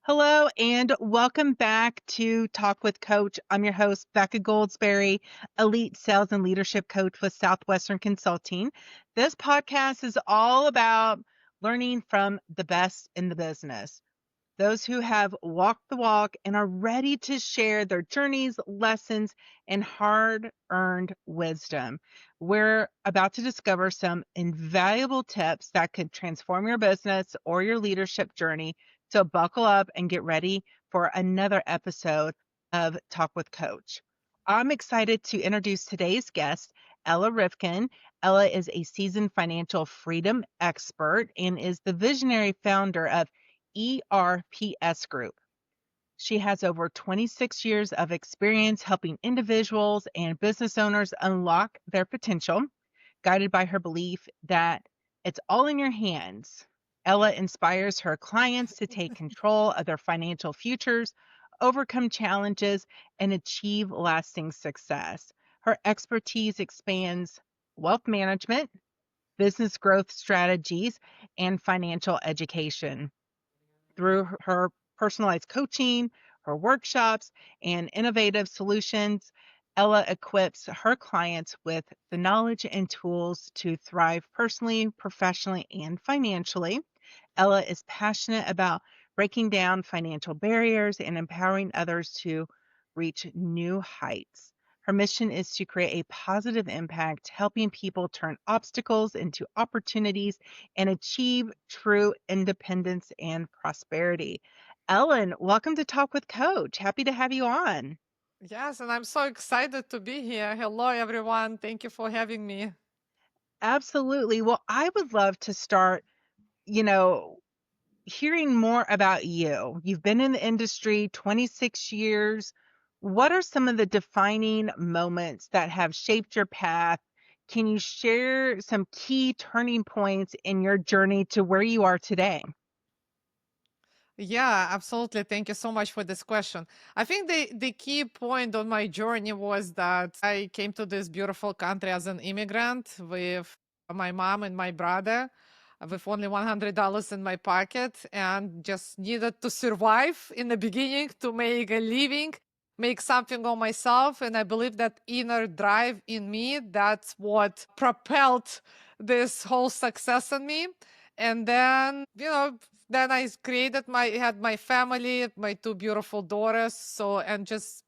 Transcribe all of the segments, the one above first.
Hello and welcome back to Talk with Coach. I'm your host, Becca Goldsberry, elite sales and leadership coach with Southwestern Consulting. This podcast is all about learning from the best in the business, those who have walked the walk and are ready to share their journeys, lessons, and hard earned wisdom. We're about to discover some invaluable tips that could transform your business or your leadership journey. So, buckle up and get ready for another episode of Talk with Coach. I'm excited to introduce today's guest, Ella Rivkin. Ella is a seasoned financial freedom expert and is the visionary founder of ERPS Group. She has over 26 years of experience helping individuals and business owners unlock their potential, guided by her belief that it's all in your hands. Ella inspires her clients to take control of their financial futures, overcome challenges, and achieve lasting success. Her expertise expands wealth management, business growth strategies, and financial education. Through her personalized coaching, her workshops, and innovative solutions, Ella equips her clients with the knowledge and tools to thrive personally, professionally, and financially. Ella is passionate about breaking down financial barriers and empowering others to reach new heights. Her mission is to create a positive impact, helping people turn obstacles into opportunities and achieve true independence and prosperity. Ellen, welcome to Talk with Coach. Happy to have you on. Yes, and I'm so excited to be here. Hello, everyone. Thank you for having me. Absolutely. Well, I would love to start, you know, hearing more about you. You've been in the industry 26 years. What are some of the defining moments that have shaped your path? Can you share some key turning points in your journey to where you are today? Yeah, absolutely. Thank you so much for this question. I think the key point on my journey was that I came to this beautiful country as an immigrant with my mom and my brother, with only $100 in my pocket, and just needed to survive in the beginning to make a living, make something of myself. And I believe that inner drive in me, that's what propelled this whole success in me. And then, then I had my family, my two beautiful daughters. So, and just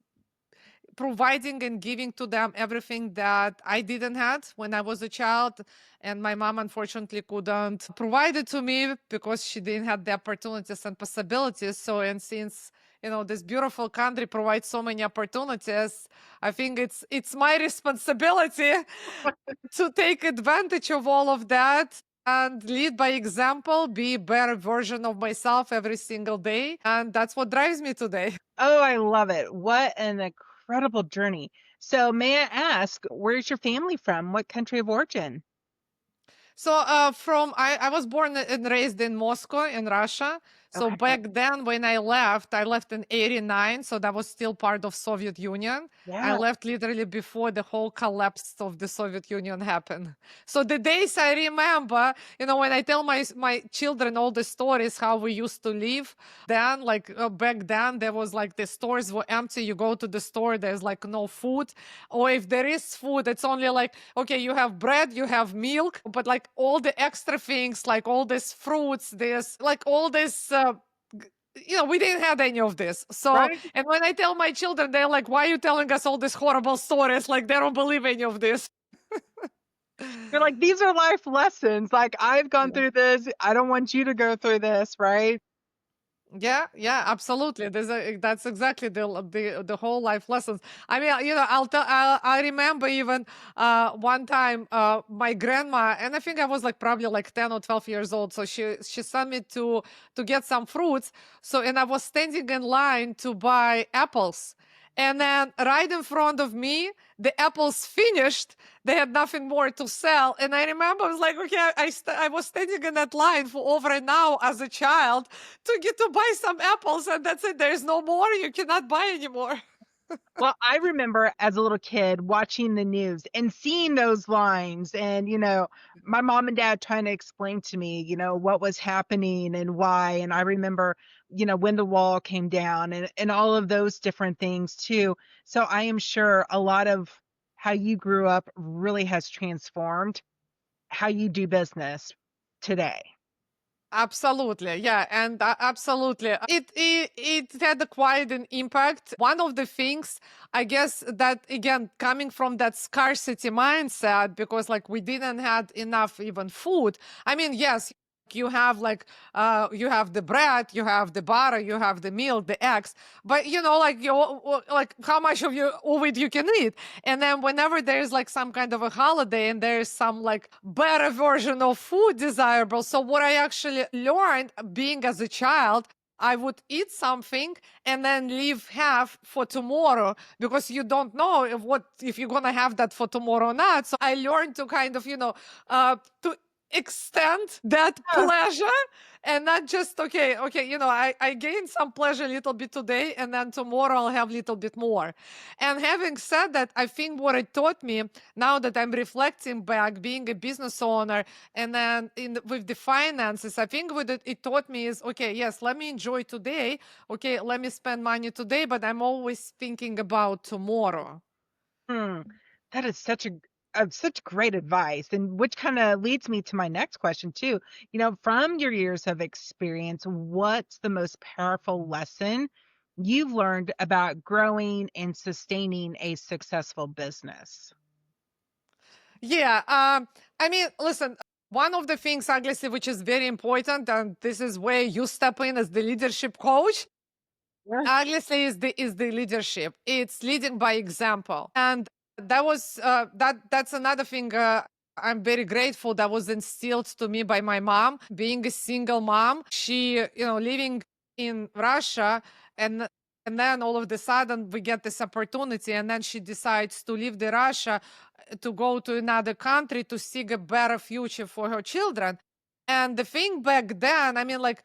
providing and giving to them everything that I didn't had when I was a child. And my mom unfortunately couldn't provide it to me because she didn't have the opportunities and possibilities. So, and since this beautiful country provides so many opportunities, I think it's my responsibility to take advantage of all of that and lead by example, be a better version of myself every single day. And that's what drives me today. Oh, I love it. What an incredible journey. So, may I ask, where's your family from? What country of origin? So I was born and raised in Moscow in Russia. So Okay. back then when I left in 89. So that was still part of Soviet Union. I Yeah. left literally before the whole collapse of the Soviet Union happened. So the days I remember, when I tell my children all the stories, how we used to live then, like back then, there was like the stores were empty. You go to the store, there's like no food. Or if there is food, it's only like, okay, you have bread, you have milk, but like all the extra things, like all these fruits, this, like all this, we didn't have any of this. So, Right? and when I tell my children, they're like, why are you telling us all these horrible stories? Like they don't believe any of this. You're like, these are life lessons. Like, I've gone through this. I don't want you to go through this, right? Yeah, yeah, absolutely. That's exactly the whole life lessons. I mean, I remember even one time my grandma, and I think I was like probably like 10 or 12 years old. So she sent me to get some fruits. So and I was standing in line to buy apples. And then right in front of me, the apples finished. They had nothing more to sell. And I remember I was like, okay, I was standing in that line for over an hour as a child to get to buy some apples, and that's it. There's no more. You cannot buy anymore. Well, I remember as a little kid watching the news and seeing those lines and, my mom and dad trying to explain to me, what was happening and why. And I remember, when the wall came down and all of those different things too. So I am sure a lot of how you grew up really has transformed how you do business today. Absolutely, yeah, and absolutely, it had a quite an impact. One of the things, I guess, that again coming from that scarcity mindset, because like we didn't had enough even food. I mean, yes, you have like you have the bread, you have the butter, you have the milk, the eggs, but like like how much of it you can eat. And then whenever there's like some kind of a holiday and there's some like better version of food desirable. So what I actually learned being as a child, I would eat something and then leave half for tomorrow because you don't know if you're gonna have that for tomorrow or not. So I learned to kind of, to extend that Oh, pleasure and not just okay, I gain some pleasure a little bit today and then tomorrow I'll have a little bit more. And having said that, I think what it taught me, now that I'm reflecting back, being a business owner, and then with the finances, I think what it taught me is, okay, yes, let me enjoy today. Okay, let me spend money today, but I'm always thinking about tomorrow. hmm. That is such great advice, and which kind of leads me to my next question too. From your years of experience, what's the most powerful lesson you've learned about growing and sustaining a successful business? Yeah, I mean, listen, one of the things, obviously, which is very important, and this is where you step in as the leadership coach, Yeah. obviously, is the leadership. It's leading by example, and that's another thing. I'm very grateful that was instilled to me by my mom. Being a single mom, she, living in Russia, and and then all of the sudden we get this opportunity, and then she decides to leave the Russia to go to another country to seek a better future for her children. And the thing back then, I mean, like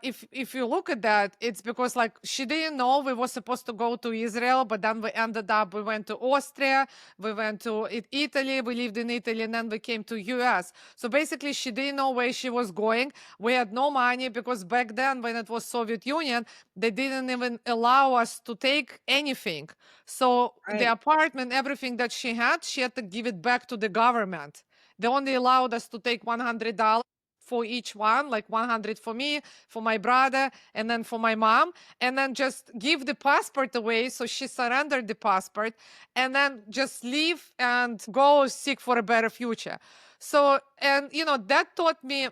if you look at that, it's because like she didn't know we were supposed to go to Israel, but then we went to Austria, we went to Italy, we lived in Italy, and then we came to US. So basically she didn't know where she was going. We had no money because back then when it was Soviet Union, they didn't even allow us to take anything. So the Right. apartment, everything that she had to give it back to the government. They only allowed us to take $100 for each one, like 100 for me, for my brother, and then for my mom, and then just give the passport away. So she surrendered the passport and then just leave and go seek for a better future. So, and that taught me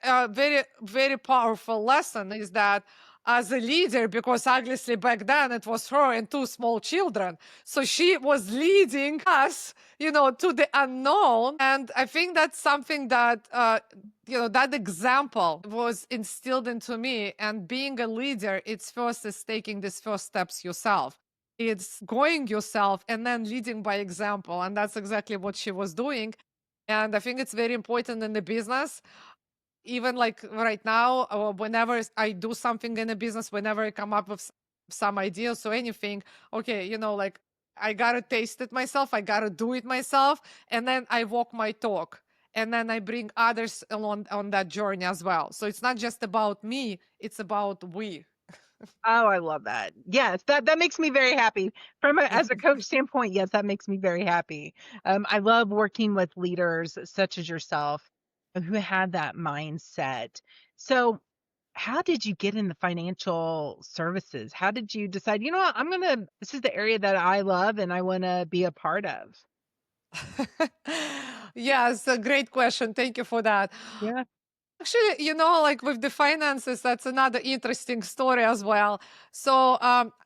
a very, very powerful lesson is that as a leader, because obviously back then it was her and two small children. So she was leading us, to the unknown. And I think that's something that, that example was instilled into me. And being a leader, it's first is taking these first steps yourself. It's going yourself and then leading by example. And that's exactly what she was doing. And I think it's very important in the business. Even like right now, whenever I do something in a business, whenever I come up with some ideas or anything, okay, like I gotta taste it myself, I gotta do it myself, and then I walk my talk. And then I bring others along on that journey as well. So it's not just about me, it's about we. Oh, I love that. Yes, that makes me very happy. As a coach standpoint, yes, that makes me very happy. I love working with leaders such as yourself who have that mindset. So, how did you get in the financial services? How did you decide, what, this is the area that I love and I want to be a part of? Yes, a great question. Thank you for that. Yeah. Actually, like with the finances, that's another interesting story as well. So,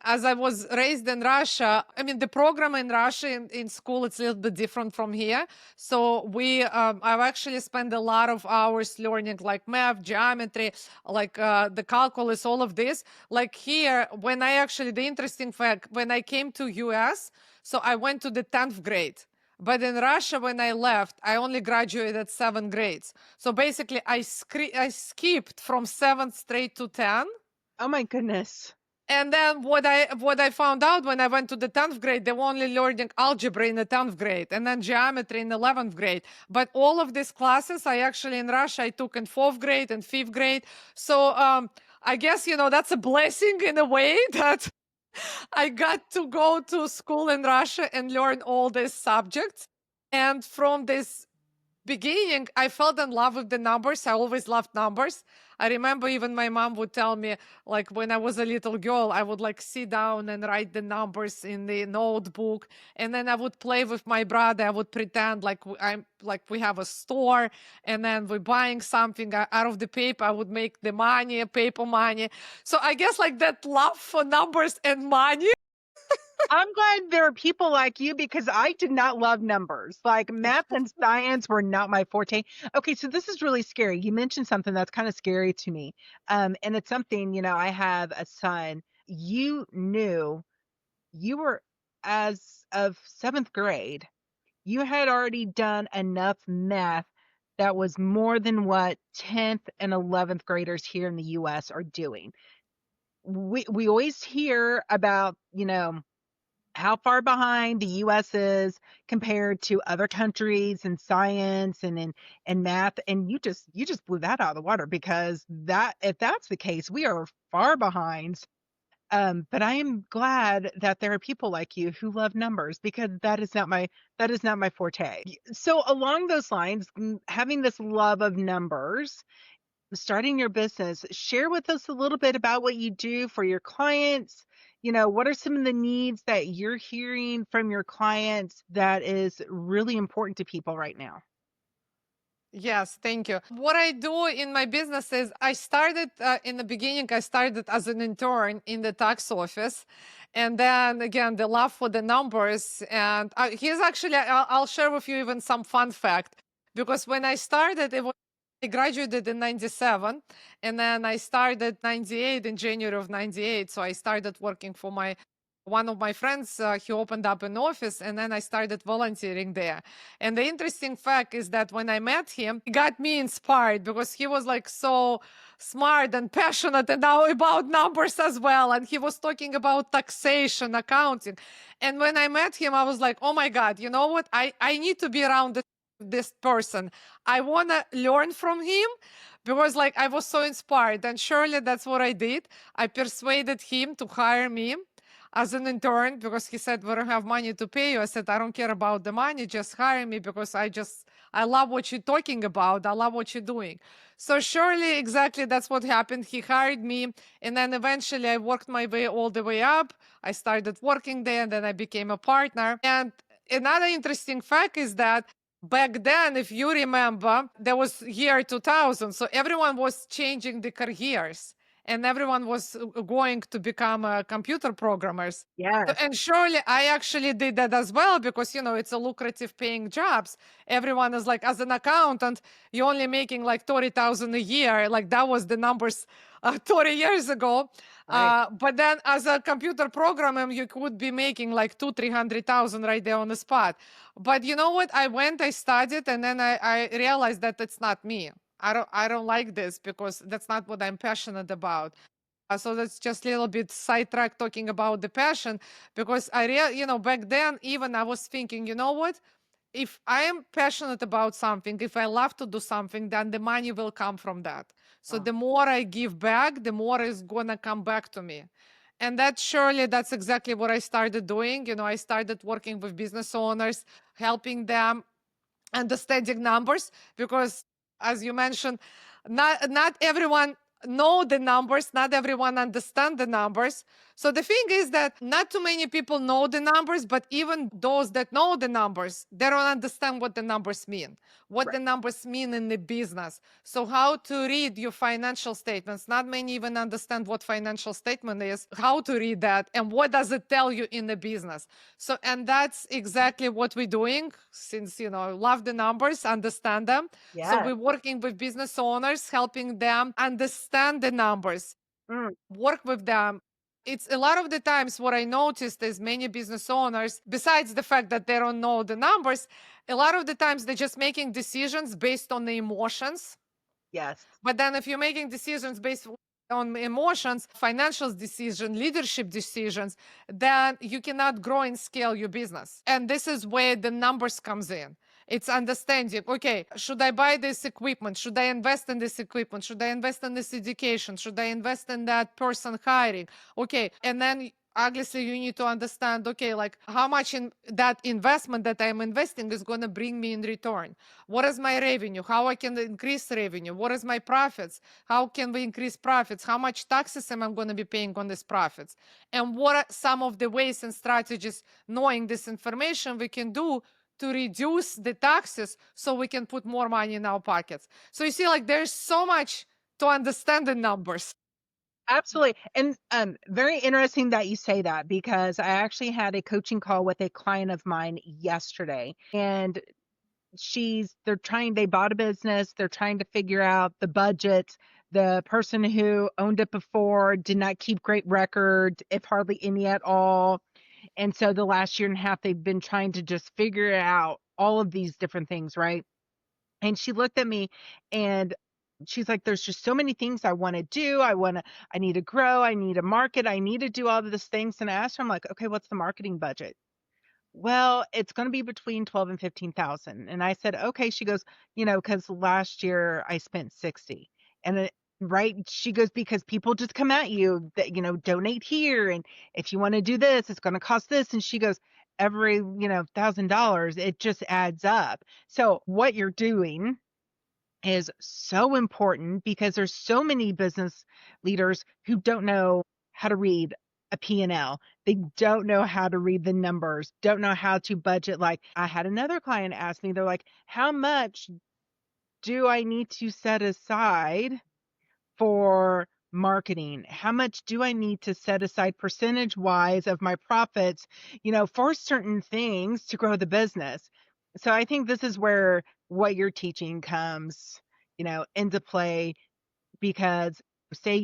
as I was raised in Russia, I mean, the program in Russia in school, it's a little bit different from here. So I've actually spent a lot of hours learning like math, geometry, like the calculus, all of this. Like here, the interesting fact, when I came to US, so I went to the 10th grade. But in Russia, when I left, I only graduated 7 grades. So basically, I skipped from seventh straight to 10. Oh my goodness. And then what I found out when I went to the 10th grade, they were only learning algebra in the 10th grade and then geometry in 11th grade. But all of these classes I actually in Russia I took in 4th grade and 5th grade. So I guess that's a blessing in a way that I got to go to school in Russia and learn all these subjects. And from this beginning, I fell in love with the numbers. I always loved numbers. I remember even my mom would tell me, like when I was a little girl, I would like sit down and write the numbers in the notebook, and then I would play with my brother. I would pretend like I'm like we have a store, and then we're buying something out of the paper. I would make the money, paper money. So I guess like that love for numbers and money. I'm glad there are people like you because I did not love numbers. Like math and science were not my forte. Okay, so this is really scary. You mentioned something that's kind of scary to me. And it's something, I have a son. You knew you were as of 7th grade, you had already done enough math that was more than what 10th and 11th graders here in the US are doing. We always hear about, how far behind the US is compared to other countries in science and in math, and you just blew that out of the water because that if that's the case, we are far behind. But I am glad that there are people like you who love numbers because that is not my forte. So along those lines, having this love of numbers, starting your business, share with us a little bit about what you do for your clients. What are some of the needs that you're hearing from your clients that is really important to people right now? Yes, thank you. What I do in my business is I started in the beginning, I started as an intern in the tax office. And then again, the love for the numbers. And here's actually, I'll share with you even some fun fact. Because when I started, I graduated in 97. And then I started 98 in January of 98. So I started working for one of my friends, he opened up an office and then I started volunteering there. And the interesting fact is that when I met him, he got me inspired because he was like so smart and passionate and now about numbers as well. And he was talking about taxation, accounting. And when I met him, I was like, oh my God, you know what? I need to be around this person. I want to learn from him because like I was so inspired. And surely that's what I did. I persuaded him to hire me as an intern because he said we don't have money to pay you. I said I don't care about the money, just hire me because I love what you're talking about. I love what you're doing. So surely exactly that's what happened. He hired me and then eventually I worked my way all the way up. I started working there and then I became a partner. And another interesting fact is that back then, if you remember, there was year 2000, so everyone was changing the careers and everyone was going to become computer programmers. Yes, And surely I actually did that as well because it's a lucrative paying jobs. Everyone is like, as an accountant, you're only making like 30,000 a year. Like that was the numbers 30 years ago. right. But then as a computer programmer, you could be making like 300,000 right there on the spot. But you know what? I studied, and then I realized that it's not me. I don't like this because that's not what I'm passionate about. So that's just a little bit sidetrack talking about the passion because back then even I was thinking, you know what? If I am passionate about something, if I love to do something, then the money will come from that. So Oh, the more I give back, the more is gonna come back to me. And that's exactly what I started doing. I started working with business owners, helping them understanding numbers because as you mentioned, not everyone know the numbers, not everyone understand the numbers. So the thing is that not too many people know the numbers, but even those that know the numbers, they don't understand what the numbers mean, what right. the numbers mean in the business. So how to read your financial statements, not many even understand what financial statement is, how to read that, and what does it tell you in the business. So, and that's exactly what we're doing since, love the numbers, understand them. So Yes. we're working with business owners, helping them understand the numbers, Mm, work with them. It's a lot of the times what I noticed is many business owners, besides the fact that they don't know the numbers, a lot of the times they're just making decisions based on the emotions. yes. But then if you're making decisions based on emotions, financial decision, leadership decisions, then you cannot grow and scale your business. And this is where the numbers comes in. It's understanding, okay, should I buy this equipment? Should I invest in this equipment? Should I invest in this education? Should I invest in that person hiring? Okay. And then obviously you need to understand, okay, like how much in that investment that I'm investing is going to bring me in return. What is my revenue? How I can increase revenue? What is my profits? How can we increase profits? How much taxes am I going to be paying on these profits? And what are some of the ways and strategies, knowing this information, we can do to reduce the taxes so we can put more money in our pockets? So you see, like there's so much to understand the numbers. Absolutely. And very interesting that you say that because I actually had a coaching call with a client of mine yesterday and they bought a business, they're trying to figure out the budget. The person who owned it before did not keep great records, if hardly any at all. And so the last year and a half, they've been trying to just figure out all of these different things, right? And she looked at me and she's like, there's just so many things I want to do. I need to grow. I need to market. I need to do all of these things. And I asked her, I'm like, okay, what's the marketing budget? Well, it's going to be between 12 and 15,000. And I said, okay. She goes, cause last year I spent 60 and right. She goes, because people just come at you that, donate here. And if you want to do this, it's going to cost this. And she goes, every, $1,000, it just adds up. So what you're doing is so important because there's so many business leaders who don't know how to read a P&L. They don't know how to read the numbers, don't know how to budget. Like I had another client ask me, they're like, how much do I need to set aside for marketing? How much do I need to set aside percentage wise of my profits, for certain things to grow the business? So I think this is where what you're teaching comes, into play because say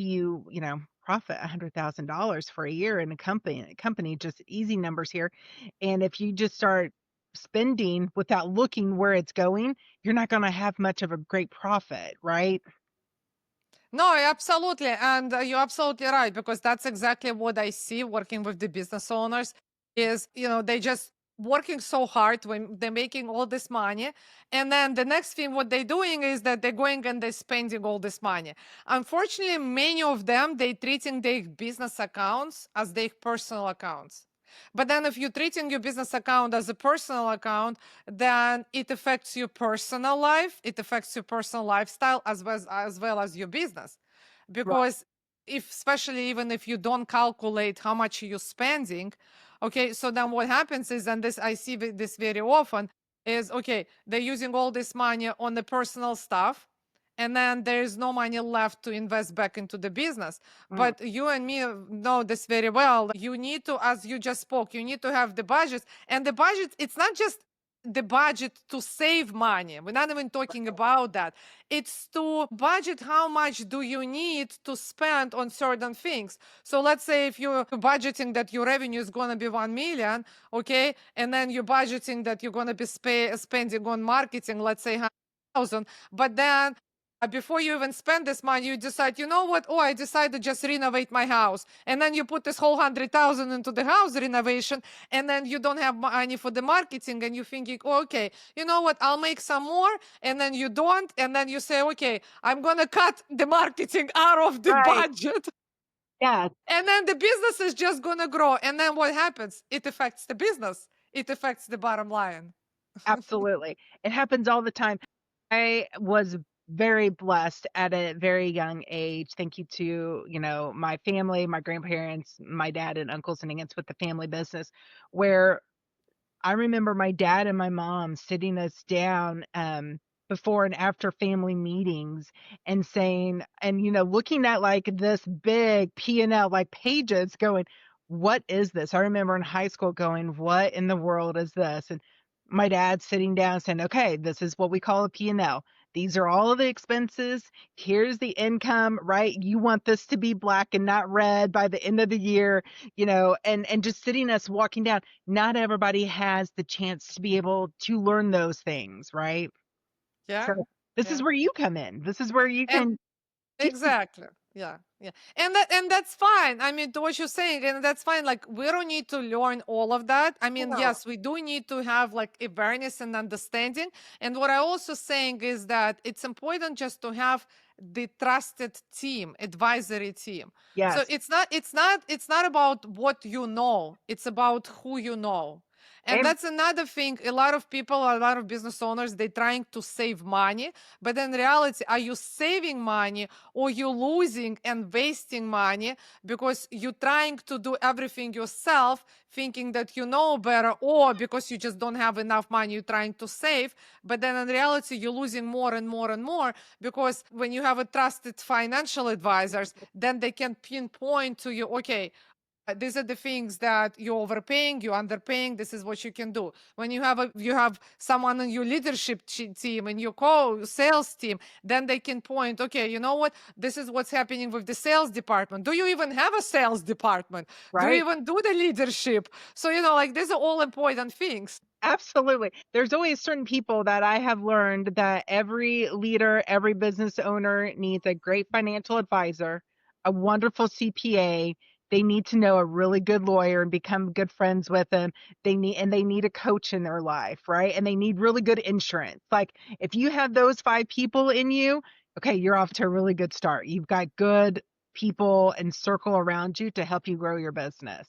profit $100,000 for a year in a company, just easy numbers here. And if you just start spending without looking where it's going, you're not going to have much of a great profit, right? No, absolutely. And you're absolutely right, because that's exactly what I see working with the business owners is, they just working so hard when they're making all this money. And then the next thing what they're doing is that they're going and they're spending all this money. Unfortunately, many of them, they treating their business accounts as their personal accounts. But then if you're treating your business account as a personal account, then it affects your personal life, it affects your personal lifestyle as well as your business. Right. Because if especially even if you don't calculate how much you're spending, okay, so then what happens is, and this I see this very often, is okay, they're using all this money on the personal stuff, and then there's no money left to invest back into the business. Mm, But you and me know this very well. You need to, as you just spoke, you need to have the budget. And the budget, it's not just the budget to save money. We're not even talking about that. It's to budget how much do you need to spend on certain things. So let's say if you're budgeting that your revenue is going to be 1 million, okay, and then you're budgeting that you're going to be spending on marketing, let's say 100,000, but then before you even spend this money, you decide, you know what? Oh, I decided to just renovate my house. And then you put this whole 100,000 into the house renovation, and then you don't have money for the marketing, and you're thinking, oh, okay, you know what? I'll make some more. And then you don't. And then you say, okay, I'm going to cut the marketing out of the right. budget. Yeah, And then the business is just going to grow. And then what happens? It affects the business, it affects the bottom line. absolutely. It happens all the time. I was very blessed at a very young age. Thank you to, my family, my grandparents, my dad and uncles and aunts with the family business, where I remember my dad and my mom sitting us down before and after family meetings and saying, and looking at like this big P&L, like pages, going, "What is this?" I remember in high school going, "What in the world is this?" And my dad sitting down saying, "Okay, this is what we call a P&L. These are all of the expenses. Here's the income, right? You want this to be black and not red by the end of the year, and just sitting us walking down. Not everybody has the chance to be able to learn those things, right? Yeah. So this is Yeah. where you come in. This is where you And can teach people. exactly. Yeah, yeah. And that's fine. I mean, to what you're saying, and that's fine. Like, we don't need to learn all of that. I mean, No. yes, we do need to have like awareness and understanding. And what I also saying is that it's important just to have the trusted team, advisory team. So Yes. it's not about what you know, it's about who you know. And Amen. that's another thing. A lot of people, a lot of business owners, they're trying to save money. But in reality, are you saving money, or you losing and wasting money because you're trying to do everything yourself, thinking that you know better, or because you just don't have enough money, you're trying to save. But then in reality, you're losing more and more and more, because when you have a trusted financial advisors, then they can pinpoint to you, okay, these are the things that you're overpaying, you're underpaying. This is what you can do. When you have someone on your leadership team and your sales team, then they can point, okay, you know what? This is what's happening with the sales department. Do you even have a sales department? Do you Right. even do the leadership? So, like, these are all important things. Absolutely. There's always certain people that I have learned that every leader, every business owner needs a great financial advisor, a wonderful CPA. They need to know a really good lawyer and become good friends with them. They need a coach in their life, right? And they need really good insurance. Like if you have those 5 people in you, okay, you're off to a really good start. You've got good people and circle around you to help you grow your business.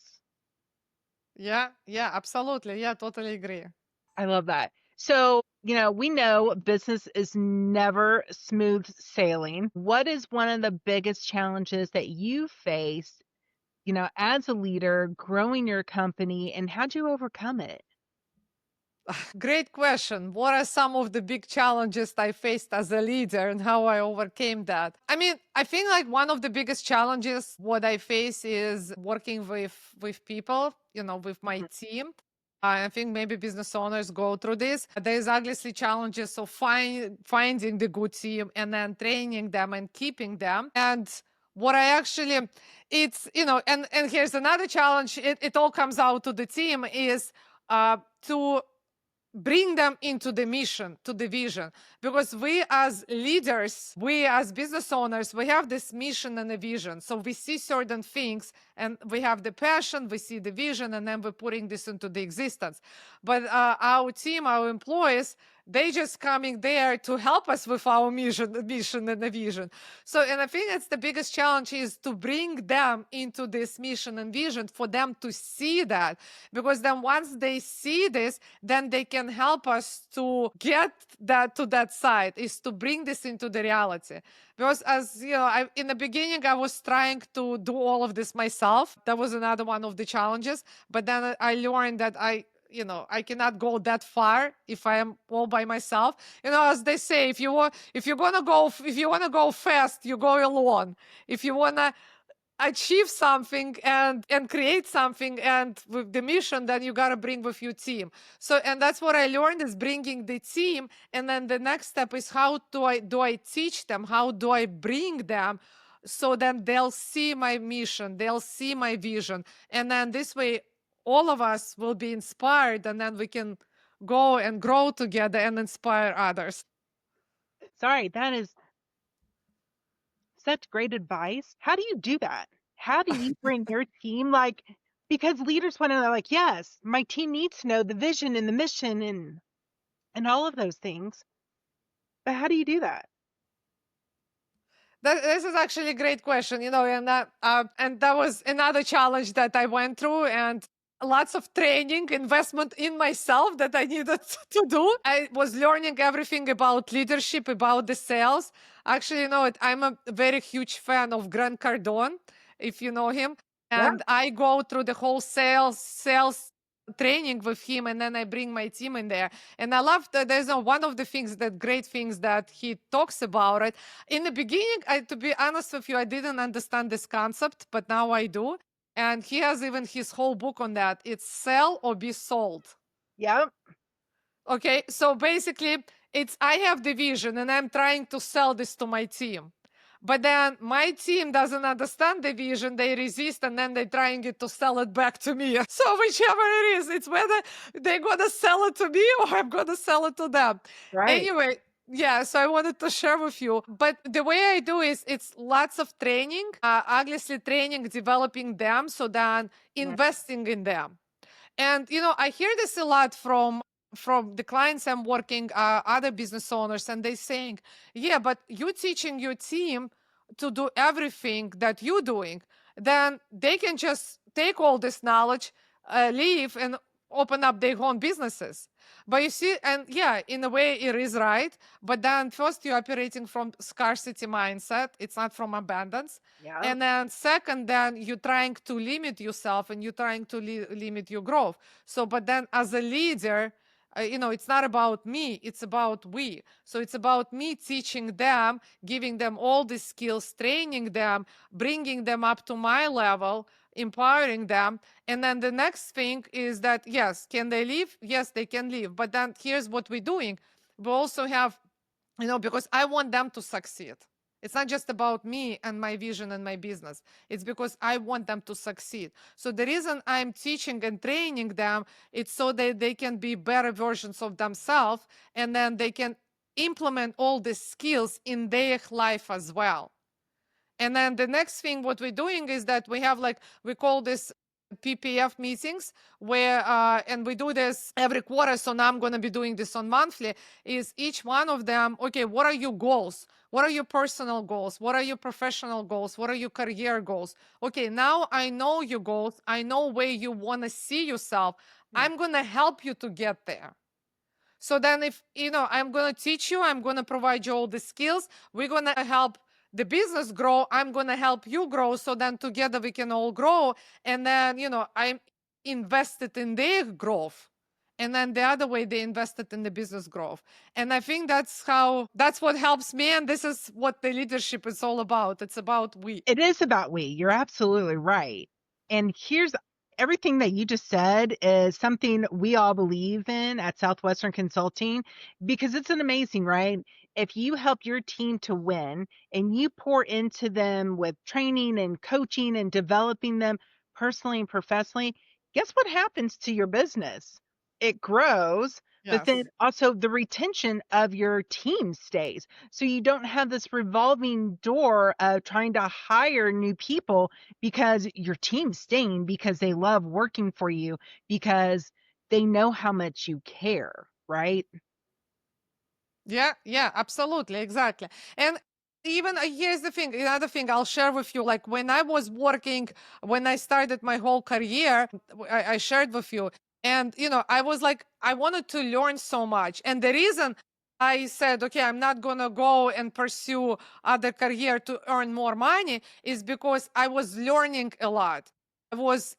Yeah, yeah, absolutely. Yeah, totally agree. I love that. So, we know business is never smooth sailing. What is one of the biggest challenges that you face, as a leader growing your company, and how'd you overcome it? Great question. What are some of the big challenges I faced as a leader and how I overcame that? I mean, I think like one of the biggest challenges what I face is working with people, with my Mhm. team. I think maybe business owners go through this. There's obviously challenges of finding the good team and then training them and keeping them. And what I actually, it's, and here's another challenge. It all comes out to the team is to bring them into the mission, to the vision, because we as leaders, we as business owners, we have this mission and a vision. So we see certain things and we have the passion, we see the vision, and then we're putting this into the existence. But our team, our employees, they just coming there to help us with our mission and the vision. So, and I think that's the biggest challenge is to bring them into this mission and vision, for them to see that, because then once they see this, then they can help us to get that to that side, is to bring this into the reality. Because as you know, in the beginning I was trying to do all of this myself. That was another one of the challenges. But then I learned that I cannot go that far if I am all by myself. As they say, if you want to go fast, you go alone. If you want to achieve something and create something and with the mission, then you got to bring with your team. So, and that's what I learned, is bringing the team. And then the next step is, how do I teach them, how do I bring them, so then they'll see my mission, they'll see my vision, and then this way all of us will be inspired, and then we can go and grow together and inspire others. Sorry, that is such great advice. How do you do that? How do you bring your team because leaders want to know, like, yes, my team needs to know the vision and the mission and all of those things. But how do you do that? This is actually a great question, and that was another challenge that I went through, and lots of training, investment in myself that I needed to do. I was learning everything about leadership, about the sales. Actually, I'm a very huge fan of Grant Cardone, if you know him, Yeah. and I go through the whole sales training with him, and then I bring my team in there. And I love that there's one of the things, that great things that he talks about it. In the beginning, to be honest with you, I didn't understand this concept, but now I do. And he has even his whole book on that. It's sell or be sold. Yeah. Okay, so basically, it's I have the vision and I'm trying to sell this to my team. But then my team doesn't understand the vision, they resist, and then they're trying to sell it back to me. So whichever it is, it's whether they're gonna sell it to me or I'm gonna sell it to them. Right. Anyway, Yeah, so I wanted to share with you. But the way I do is it's lots of training, obviously training, developing them, so then Yeah. investing in them. And I hear this a lot from the clients I'm working, other business owners, and they saying, "Yeah, but you teaching your team to do everything that you're doing, then they can just take all this knowledge, leave, and open up their own businesses." But you see, and yeah, in a way, it is right. But then first, you're operating from scarcity mindset. It's not from abundance. Yeah. And then second, then you're trying to limit yourself and you're trying to limit your growth. So, but then as a leader, it's not about me, it's about we. So it's about me teaching them, giving them all the skills, training them, bringing them up to my level, empowering them. And then the next thing is that, yes, can they leave? Yes, they can leave. But then here's what we're doing. We also have, because I want them to succeed. It's not just about me and my vision and my business. It's because I want them to succeed. So the reason I'm teaching and training them, it's so that they can be better versions of themselves, and then they can implement all the skills in their life as well. And then the next thing, what we're doing is that we have, like, we call this PPF meetings, where, and we do this every quarter. So now I'm going to be doing this on monthly. Is each one of them, okay, what are your goals? What are your personal goals? What are your professional goals? What are your career goals? Okay, now I know your goals. I know where you want to see yourself. Yeah. I'm going to help you to get there. So then, if I'm going to teach you, I'm going to provide you all the skills. We're going to help the business grow. I'm going to help you grow. So then together we can all grow. And then, I'm invested in their growth. And then the other way, they invested in the business growth. And I think that's what helps me. And this is what the leadership is all about. It's about we. It is about we. You're absolutely right. And here's everything that you just said is something we all believe in at Southwestern Consulting because it's an amazing, right? If you help your team to win and you pour into them with training and coaching and developing them personally and professionally, guess what happens to your business? It grows, but then Yes. also the retention of your team stays. So you don't have this revolving door of trying to hire new people because your team's staying because they love working for you because they know how much you care, right? Yeah, yeah, absolutely, exactly. And even here's the thing, another thing I'll share with you. Like when I was working, when I started my whole career, I shared with you. And, I was like, I wanted to learn so much. And the reason I said, okay, I'm not going to go and pursue other career to earn more money is because I was learning a lot. I was,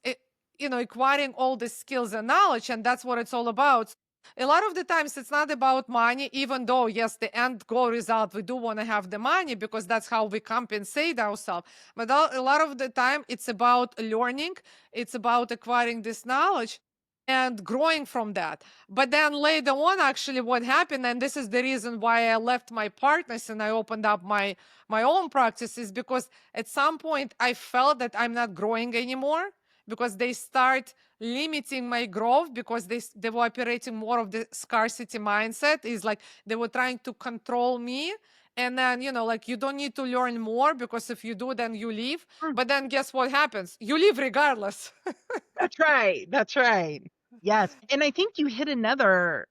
acquiring all the skills and knowledge. And that's what it's all about. A lot of the times it's not about money, even though, yes, the end goal result, we do want to have the money because that's how we compensate ourselves. But a lot of the time it's about learning, it's about acquiring this knowledge and growing from that. But then later on, actually, what happened, and this is the reason why I left my partners and I opened up my own practices, because at some point I felt that I'm not growing anymore because they start limiting my growth because they were operating more of the scarcity mindset. Is like they were trying to control me. And then, like, you don't need to learn more because if you do, then you leave. Mm, But then guess what happens? You leave regardless. that's right. That's right. Yes. And I think you hit another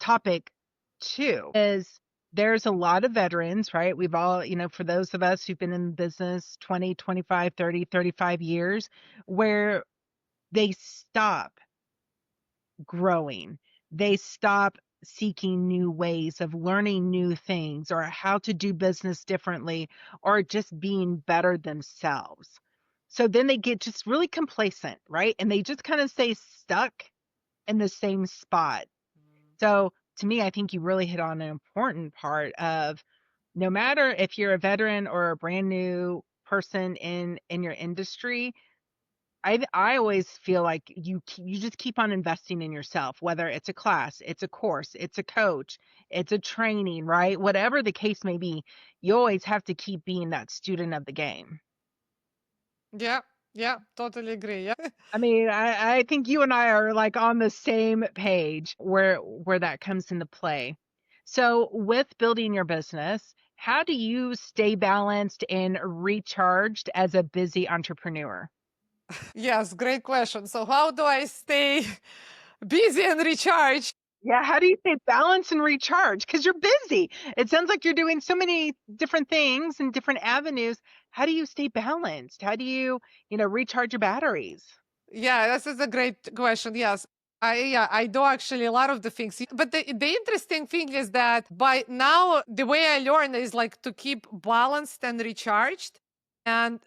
topic too is there's a lot of veterans, right? We've all, for those of us who've been in the business 20, 25, 30, 35 years, where they stop growing. They stop seeking new ways of learning new things or how to do business differently or just being better themselves. So then they get just really complacent, right? And they just kind of stay stuck in the same spot. So to me, I think you really hit on an important part of no matter if you're a veteran or a brand new person in your industry, I always feel like you just keep on investing in yourself, whether it's a class, it's a course, it's a coach, it's a training, right? Whatever the case may be, you always have to keep being that student of the game. Yeah, yeah, totally agree. Yeah. I mean, I think you and I are like on the same page where that comes into play. So, with building your business, how do you stay balanced and recharged as a busy entrepreneur? Yes, great question. So how do I stay busy and recharged? Yeah, how do you stay balanced and recharged? Because you're busy. It sounds like you're doing so many different things and different avenues. How do you stay balanced? How do you recharge your batteries? Yeah, this is a great question. Yes. I do actually a lot of the things. But the interesting thing is that by now the way I learn is like to keep balanced and recharged. And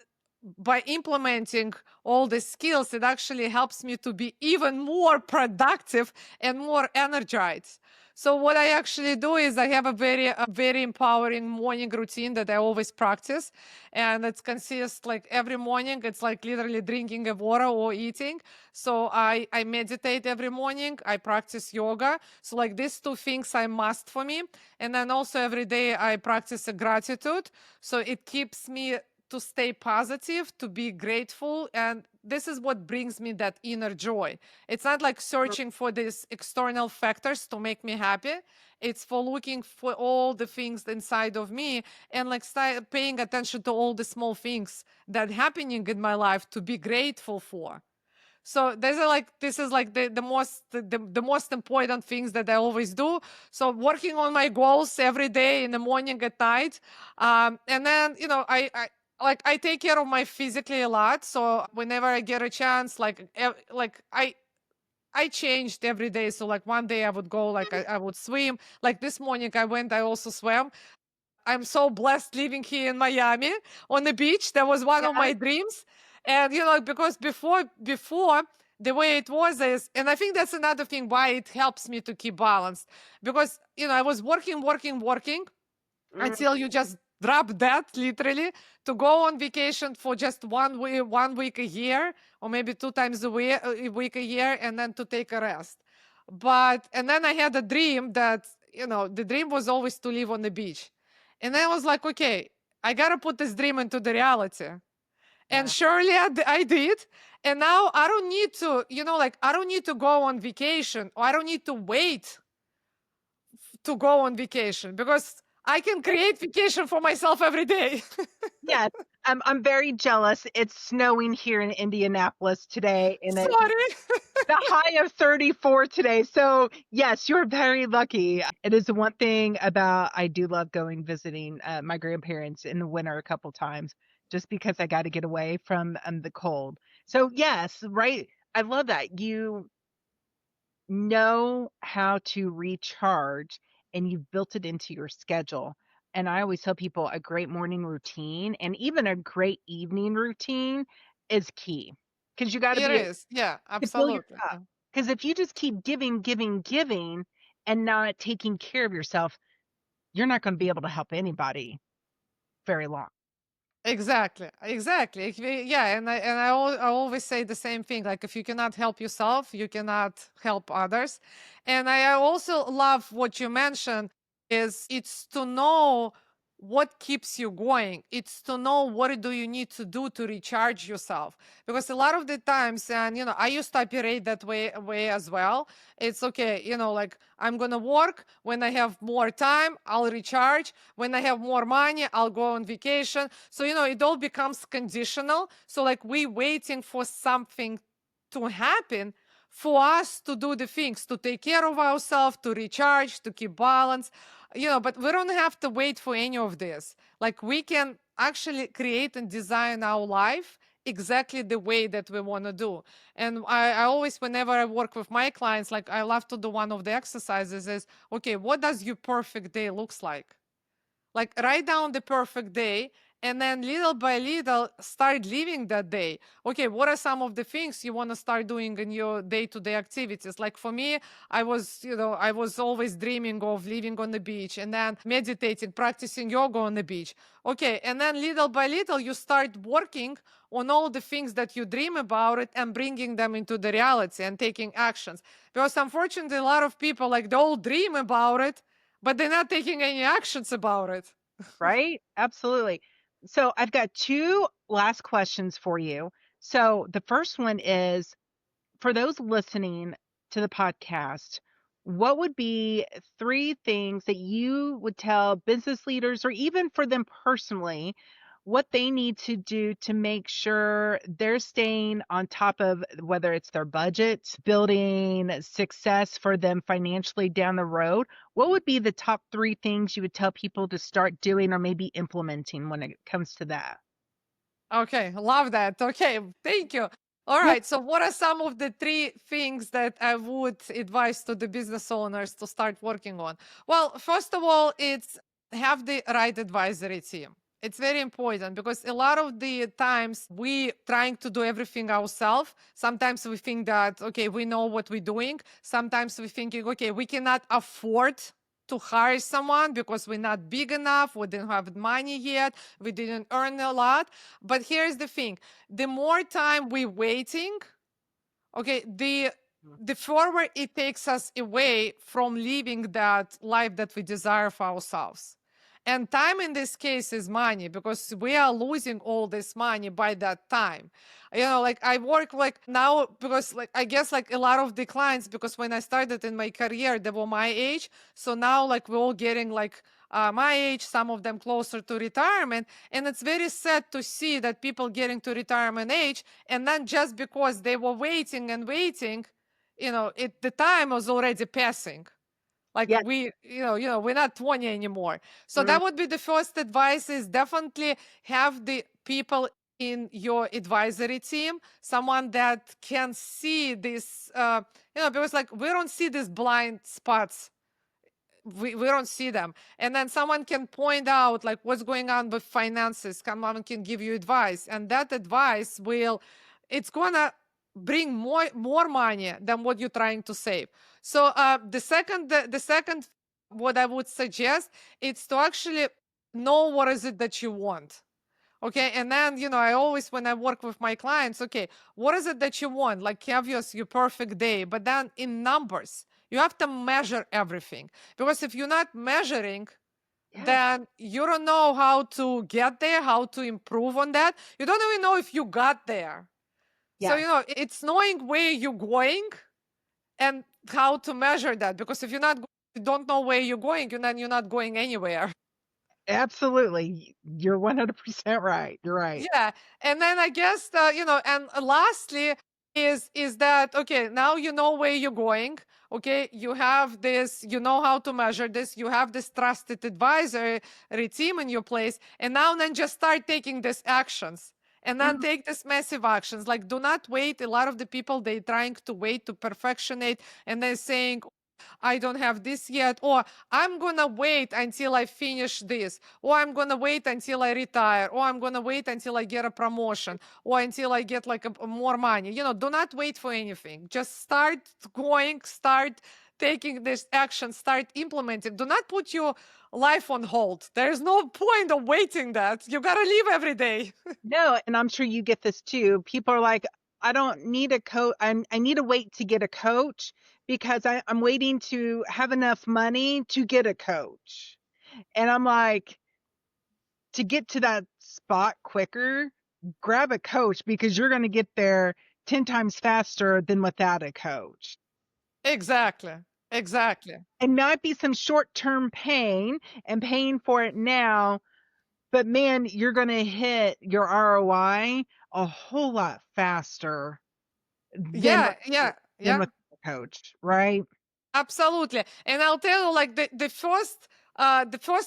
by implementing all the skills, it actually helps me to be even more productive and more energized. So what I actually do is I have a very empowering morning routine that I always practice, and it consists like every morning it's like literally drinking a water or eating. So I meditate every morning. I practice yoga. So like these two things I must for me, and then also every day I practice a gratitude. So it keeps me to stay positive, to be grateful. And this is what brings me that inner joy. It's not like searching for these external factors to make me happy. It's for looking for all the things inside of me and like paying attention to all the small things that happening in my life to be grateful for. So this is like the most important things that I always do. So working on my goals every day in the morning, at night. And then I take care of my physically a lot. So whenever I get a chance, I changed every day. So like one day I would go, like I would swim. Like this morning I also swam. I'm so blessed living here in Miami on the beach. That was one of Yeah. my dreams. And because before the way it was is, and I think that's another thing why it helps me to keep balanced. Because I was working Mm, until you just drop that literally to go on vacation for just 1 week a year, or maybe two times a week a year, and then to take a rest. And then I had a dream that the dream was always to live on the beach. And I was like, okay, I gotta put this dream into the reality. And yeah. surely I did. And now I don't need to, I don't need to go on vacation, or I don't need to wait to go on vacation, because I can create vacation for myself every day. Yes. I'm very jealous. It's snowing here in Indianapolis today, and it's Sorry. the high of 34 today. So, yes, you're very lucky. It is the one thing about I do love going visiting my grandparents in the winter a couple times just because I got to get away from the cold. So, yes, right. I love that. You know how to recharge and you've built it into your schedule. And I always tell people a great morning routine and even a great evening routine is key because you got to It be is. Yeah, to fill your absolutely. cup. Yeah. Because if you just keep giving, giving, giving, and not taking care of yourself, you're not going to be able to help anybody very long. Exactly. Exactly. Yeah, and I always say the same thing. Like if you cannot help yourself, you cannot help others. And I also love what you mentioned is it's to know what keeps you going. It's to know what do you need to do to recharge yourself. Because a lot of the times, and I used to operate that way as well. It's okay, like I'm gonna work when I have more time, I'll recharge. When I have more money, I'll go on vacation. So, it all becomes conditional. So, like, we waiting for something to happen for us to do the things, to take care of ourselves, to recharge, to keep balance, but we don't have to wait for any of this. Like, we can actually create and design our life exactly the way that we want to do. And I always, whenever I work with my clients, like I love to do one of the exercises is, okay, what does your perfect day looks like write down the perfect day, and then little by little start living that day. Okay, what are some of the things you want to start doing in your day-to-day activities? Like for me, I was always dreaming of living on the beach, and then meditating, practicing yoga on the beach. Okay, and then little by little you start working on all the things that you dream about it and bringing them into the reality and taking actions. Because unfortunately a lot of people, like, they all dream about it, but they're not taking any actions about it. Right? Absolutely. So I've got two last questions for you. So the first one is for those listening to the podcast, what would be 3 things that you would tell business leaders or even for them personally, what they need to do to make sure they're staying on top of whether it's their budget, building success for them financially down the road? What would be the top 3 things you would tell people to start doing or maybe implementing when it comes to that? Okay, love that. Okay, thank you. All Yeah. right, so what are some of the three things that I would advise to the business owners to start working on? Well, first of all, it's have the right advisory team. It's very important because a lot of the times we trying to do everything ourselves. Sometimes we think that okay, we know what we're doing. Sometimes we're thinking okay, we cannot afford to hire someone because we're not big enough, we didn't have money yet, we didn't earn a lot. But here's the thing, the more time we waiting, okay, the further it takes us away from living that life that we desire for ourselves. And time in this case is money because we are losing all this money by that time. Like I work like now because like I guess like a lot of the clients, because when I started in my career, they were my age. So now like we're all getting like my age, some of them closer to retirement. And it's very sad to see that people getting to retirement age and then just because they were waiting and waiting, the time was already passing. Like Yeah. we're not 20 anymore. So Mm, that would be the first advice is definitely have the people in your advisory team, someone that can see this, because like we don't see these blind spots, we don't see them, and then someone can point out like what's going on with finances, someone can give you advice, and that advice will, it's gonna bring more money than what you're trying to save. So the second what I would suggest is to actually know what is it that you want. Okay. And then, I always, when I work with my clients, okay, what is it that you want? Like, have your perfect day, but then in numbers, you have to measure everything. Because if you're not measuring, yeah. then you don't know how to get there, how to improve on that. You don't even know if you got there. So, Yes. it's knowing where you're going and how to measure that. Because if you don't know where you're going, then you're not going anywhere. Absolutely. You're 100% right. You're right. Yeah, and then I guess and lastly is that okay? Now you know where you're going. Okay, you have this, you know how to measure this. You have this trusted advisory team in your place, and now then just start taking these actions. And then Mhm. take these massive actions. Like, do not wait. A lot of the people they trying to wait to perfectionate, and they're saying, I don't have this yet, or I'm gonna wait until I finish this, or I'm gonna wait until I retire, or I'm gonna wait until I get a promotion, or until I get like more money. Do not wait for anything. Just start going, start taking this action, start implementing. Do not put your life on hold. There's no point of waiting that. You gotta live every day. No, and I'm sure you get this too. People are like, I don't need a coach. I need to wait to get a coach because I'm waiting to have enough money to get a coach. And I'm like, to get to that spot quicker, grab a coach because you're going to get there 10 times faster than without a coach. Exactly. Exactly. It might be some short term pain and paying for it now, but man, you're going to hit your ROI a whole lot faster than Yeah, yeah, than yeah. with a coach, right? Absolutely. And I'll tell you, like the first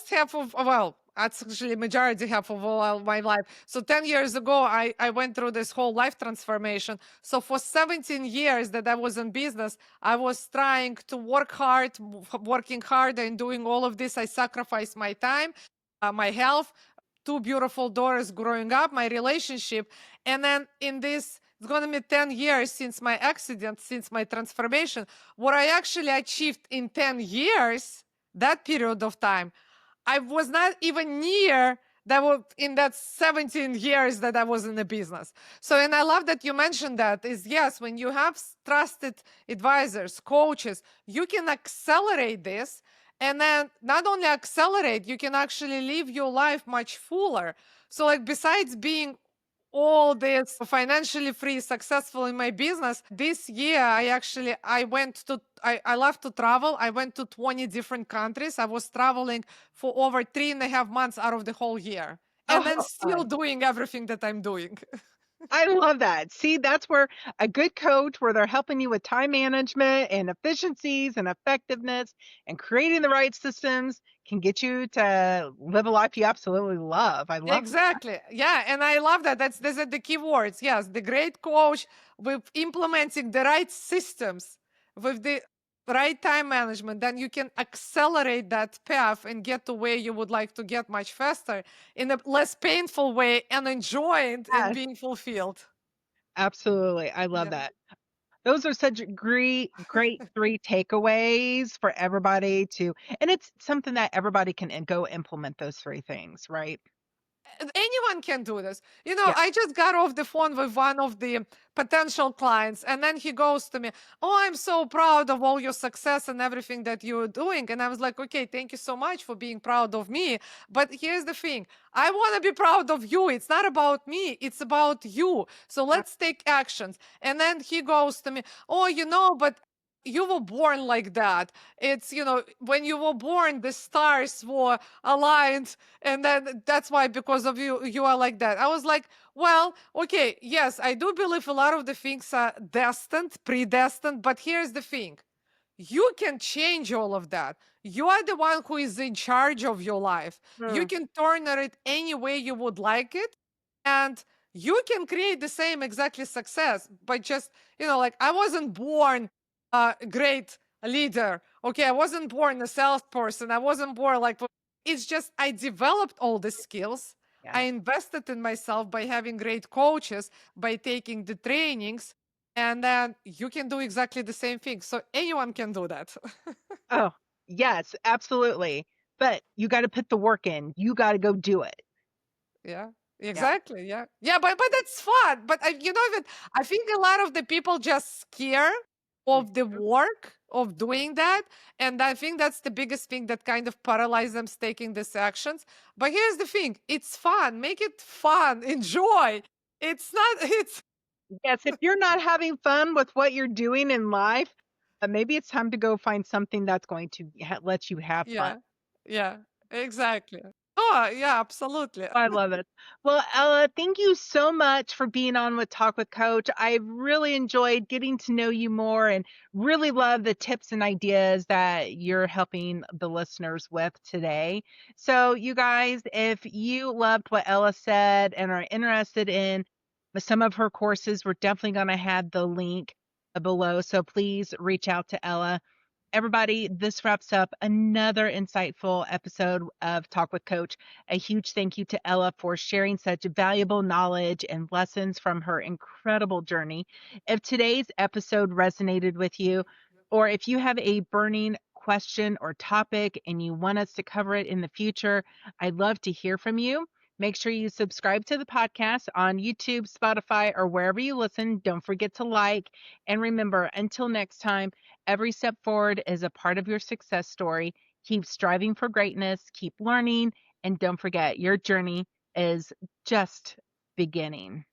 half of well, that's actually majority half of all my life. So 10 years ago, I went through this whole life transformation. So for 17 years that I was in business, I was trying to work hard, working hard and doing all of this. I sacrificed my time, my health, two beautiful daughters growing up, my relationship. And then in this, it's going to be 10 years since my accident, since my transformation. What I actually achieved in 10 years, that period of time, I was not even near that was in that 17 years that I was in the business. So, and I love that you mentioned that is yes, when you have trusted advisors, coaches, you can accelerate this. And then not only accelerate, you can actually live your life much fuller. So, like, besides being all this financially free, successful in my business. This year, I love to travel. I went to 20 different countries. I was traveling for over 3.5 months out of the whole year, and Oh, then still fun. doing everything that I'm doing. I love that. See, that's where a good coach, where they're helping you with time management and efficiencies and effectiveness and creating the right systems, can get you to live a life you absolutely love. I love that. Exactly. Yeah, and I love that. Those are the key words. Yes, the great coach with implementing the right systems, with the right time management, then you can accelerate that path and get to where you would like to get much faster in a less painful way and enjoy it and Yes, being fulfilled. absolutely. I love Yeah. that. Those are such great 3 takeaways for everybody to, and it's something that everybody can go implement those 3 things, right? Anyone can do this. Yeah. I just got off the phone with one of the potential clients, and then he goes to me, "Oh, I'm so proud of all your success and everything that you're doing." And I was like, "Okay, thank you so much for being proud of me. But here's the thing, I want to be proud of you. It's not about me, it's about you. So let's take actions." And then he goes to me, "Oh, but you were born like that. When you were born, the stars were aligned, and then that's why, because of you, you are like that." I was like, "Well, okay, yes, I do believe a lot of the things are destined, predestined, but here's the thing, you can change all of that. You are the one who is in charge of your life. You Mm. can turn it any way you would like it. And you can create the same exactly success. But just, like, I wasn't born a great leader. Okay. I wasn't born a salesperson. I wasn't born like, it's just I developed all the skills. I Yes. invested in myself by having great coaches, by taking the trainings, and then you can do exactly the same thing. So anyone can do that. Oh, yes, absolutely. But you gotta put the work in. You gotta go do it. Yeah, Yeah. exactly. Yeah, yeah, but that's fun. But I think a lot of the people just scare of the Mhm. work of doing that, and I think that's the biggest thing that kind of paralyzes them taking these actions. But here's the thing: it's fun. Make it fun. Enjoy. It's not. It's Yes, if you're not having fun with what you're doing in life, maybe it's time to go find something that's going to let you have fun. yeah, yeah, exactly. Oh, yeah, absolutely. I love it. Well, Ella, thank you so much for being on with Talk with Coach. I really enjoyed getting to know you more and really love the tips and ideas that you're helping the listeners with today. So, you guys, if you loved what Ella said and are interested in some of her courses, we're definitely going to have the link below. So, please reach out to Ella. Everybody, this wraps up another insightful episode of Talk with Coach. A huge thank you to Ella for sharing such valuable knowledge and lessons from her incredible journey. If today's episode resonated with you, or if you have a burning question or topic and you want us to cover it in the future, I'd love to hear from you. Make sure you subscribe to the podcast on YouTube, Spotify, or wherever you listen. Don't forget to like. And remember, until next time, every step forward is a part of your success story. Keep striving for greatness, keep learning, and don't forget your journey is just beginning.